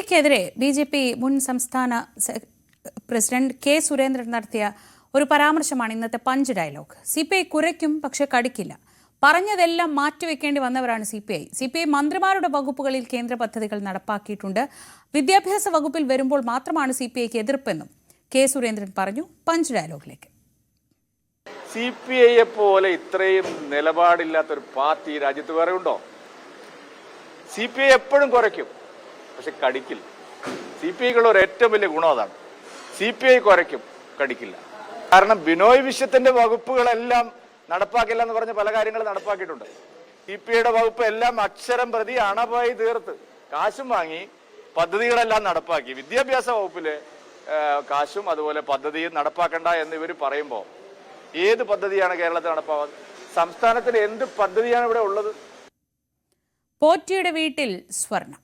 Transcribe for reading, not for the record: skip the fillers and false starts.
ഐക്കെതിരെ BJP. മുൻ സംസ്ഥാന president K Surendran നടത്തിയ ഒരു പരാമർശമാണ് ഇന്നത്തെ പഞ്ച് ഡയലോഗ്. CPI കുരയ്ക്കും, പക്ഷെ കടിക്കില്ല. പറഞ്ഞതെല്ലാം മാറ്റിവെക്കേണ്ടി വന്നവരാണ് CPI മന്ത്രിമാരുടെ വകുപ്പുകളിൽ കേന്ദ്ര പദ്ധതികൾ നടപ്പാക്കിയിട്ടുണ്ട്. വിദ്യാഭ്യാസ വകുപ്പിൽ വരുമ്പോൾ മാത്രമാണ് CPIക്ക് എതിർപ്പെന്നും കെ സുരേന്ദ്രൻ പറഞ്ഞു. പഞ്ച് ഡയലോഗിലേക്ക്. CPIയെ പോലെ ഇത്രയും നിലപാടില്ലാത്തൊരു പാർട്ടി രാജ്യത്ത് വേറെ ഉണ്ടോ? CPI എപ്പോഴും കുറയ്ക്കും, പക്ഷെ കടിക്കില്ല. CPIക്കുള്ള ഒരു ഏറ്റവും വലിയ ഗുണം അതാണ്. CPI കുറയ്ക്കും, കടിക്കില്ല. കാരണം ബിനോയ് വിശ്വത്തിന്റെ വകുപ്പുകളെല്ലാം നടപ്പാക്കില്ല എന്ന് പറഞ്ഞ പല കാര്യങ്ങളും നടപ്പാക്കിയിട്ടുണ്ട്. CPIയുടെ വകുപ്പ് എല്ലാം അക്ഷരം പ്രതി അണപായി തീർത്ത് കാശും വാങ്ങി പദ്ധതികളെല്ലാം നടപ്പാക്കി. വിദ്യാഭ്യാസ വകുപ്പില് കാശും അതുപോലെ പദ്ധതിയും നടപ്പാക്കണ്ട എന്ന് ഇവർ പറയുമ്പോൾ ഏത് പദ്ധതിയാണ് കേരളത്തിൽ നടപ്പാവുന്നത്? സംസ്ഥാനത്തിൽ എന്ത് പദ്ധതിയാണ് ഇവിടെ ഉള്ളത്? പോറ്റിയുടെ വീട്ടിൽ സ്വർണം.